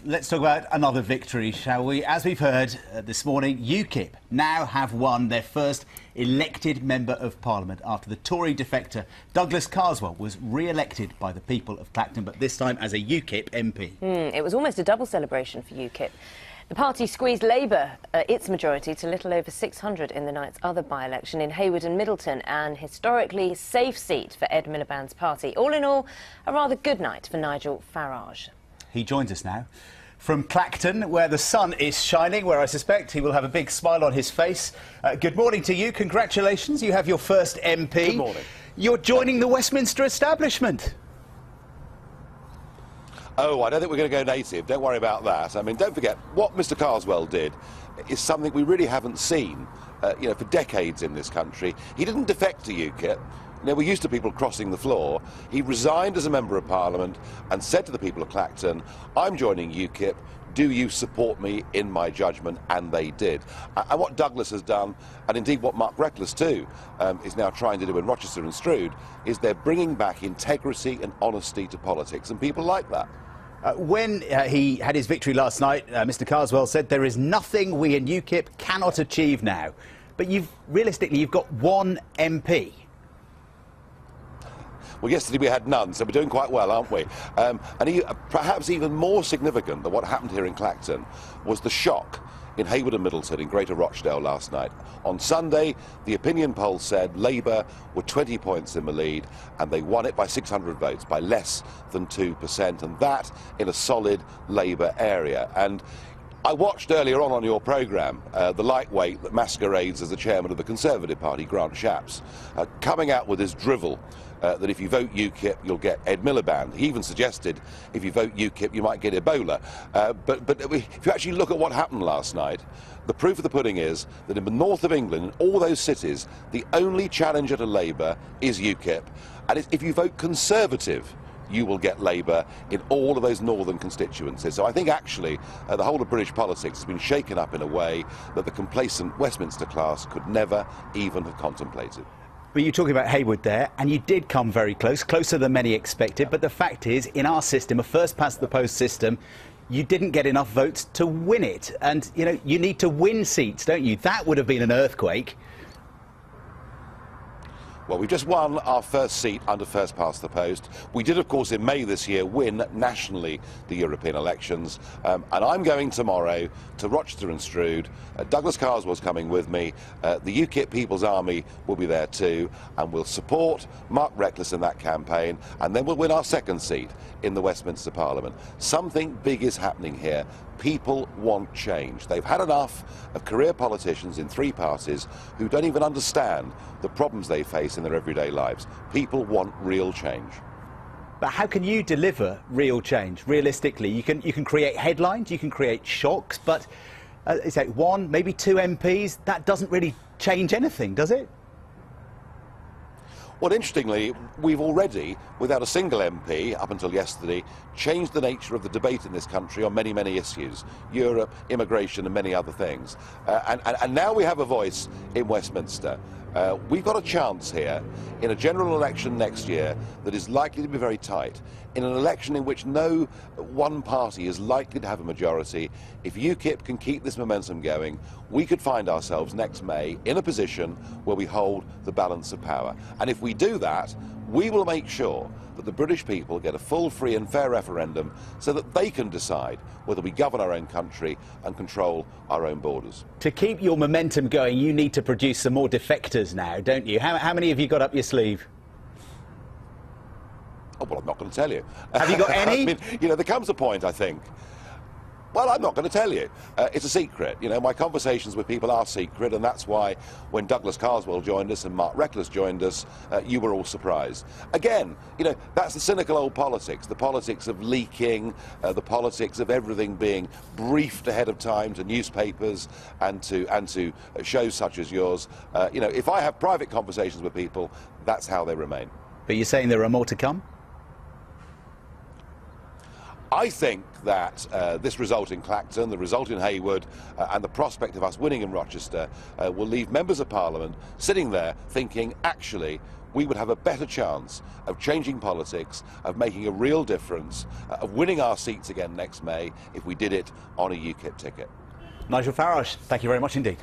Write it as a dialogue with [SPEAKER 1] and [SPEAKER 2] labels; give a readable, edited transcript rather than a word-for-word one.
[SPEAKER 1] let's talk about another victory, shall we? As we've heard this morning, UKIP now have won their first elected Member of Parliament after the Tory defector Douglas Carswell was re-elected by the people of Clacton, but this time as a UKIP MP.
[SPEAKER 2] It was almost a double celebration for UKIP. The party squeezed Labour, its majority, to little over 600 in the night's other by-election in Hayward and Middleton, an historically safe seat for Ed Miliband's party. All in all, a rather good night for Nigel Farage.
[SPEAKER 1] He joins us now from Clacton, where the sun is shining, where I suspect he will have a big smile on his face. Good morning to you. Congratulations. You have your first MP.
[SPEAKER 3] Good morning.
[SPEAKER 1] You're joining the Westminster establishment.
[SPEAKER 3] Oh, I don't think we're going to go native. Don't worry about that. I mean, don't forget, what Mr Carswell did is something we really haven't seen, for decades in this country. He didn't defect to UKIP. We're used to people crossing the floor. He resigned as a Member of Parliament and said to the people of Clacton, I'm joining UKIP. Do you support me in my judgment? And they did. And what Douglas has done, and indeed what Mark Reckless too is now trying to do in Rochester and Stroud, is they're bringing back integrity and honesty to politics, and people like that.
[SPEAKER 1] When he had his victory last night, Mr Carswell said there is nothing we in UKIP cannot achieve now. But realistically, you've got one MP.
[SPEAKER 3] Well, yesterday we had none, so we're doing quite well, aren't we? And perhaps even more significant than what happened here in Clacton was the shock in Hayward and Middleton in Greater Rochdale last night. On Sunday, the opinion poll said Labour were 20 points in the lead, and they won it by 600 votes, by less than 2%, and that in a solid Labour area. And I watched earlier on your programme the lightweight that masquerades as the chairman of the Conservative Party, Grant Shapps, coming out with his drivel that if you vote UKIP, you'll get Ed Miliband. He even suggested if you vote UKIP, you might get Ebola. But if you actually look at what happened last night, the proof of the pudding is that in the north of England, in all those cities, the only challenger to Labour is UKIP. And if you vote Conservative, you will get Labour in all of those northern constituencies. So I think actually the whole of British politics has been shaken up in a way that the complacent Westminster class could never even have contemplated.
[SPEAKER 1] But you're talking about Hayward there, and you did come very close, closer than many expected. But the fact is, in our system, a first-past-the-post system, you didn't get enough votes to win it. And, you need to win seats, don't you? That would have been an earthquake.
[SPEAKER 3] Well, we just won our first seat under first past the post. We did, of course, in May this year win nationally the European elections. And I'm going tomorrow to Rochester and Stroud. Douglas Carswell's coming with me. The UKIP People's Army will be there too. And we'll support Mark Reckless in that campaign. And then we'll win our second seat in the Westminster Parliament. Something big is happening here. People want change. They've had enough of career politicians in three parties who don't even understand the problems they face in their everyday lives. People want real change.
[SPEAKER 1] But how can you deliver real change? Realistically, you can create headlines, you can create shocks, but say one, maybe two MPs, that doesn't really change anything, does it?
[SPEAKER 3] Well, interestingly, we've already, without a single MP up until yesterday, changed the nature of the debate in this country on many, many issues. Europe, immigration and many other things. And now we have a voice in Westminster. We've got a chance here in a general election next year that is likely to be very tight, in an election in which no one party is likely to have a majority. If UKIP can keep this momentum going, we could find ourselves next May in a position where we hold the balance of power. And if we do that, we will make sure that the British people get a full, free and fair referendum so that they can decide whether we govern our own country and control our own borders.
[SPEAKER 1] To keep your momentum going, you need to produce some more defectors now, don't you? How many have you got up your sleeve?
[SPEAKER 3] Oh, well, I'm not going to tell you.
[SPEAKER 1] Have you got any?
[SPEAKER 3] I mean, there comes a point, I think. Well, I'm not going to tell you. It's a secret. My conversations with people are secret, and that's why when Douglas Carswell joined us and Mark Reckless joined us, you were all surprised. Again, that's the cynical old politics, the politics of leaking, the politics of everything being briefed ahead of time to newspapers and to shows such as yours. If I have private conversations with people, that's how they remain.
[SPEAKER 1] But you're saying there are more to come?
[SPEAKER 3] I think that this result in Clacton, the result in Hayward, and the prospect of us winning in Rochester will leave members of Parliament sitting there thinking, actually, we would have a better chance of changing politics, of making a real difference, of winning our seats again next May if we did it on a UKIP ticket.
[SPEAKER 1] Nigel Farage, thank you very much indeed.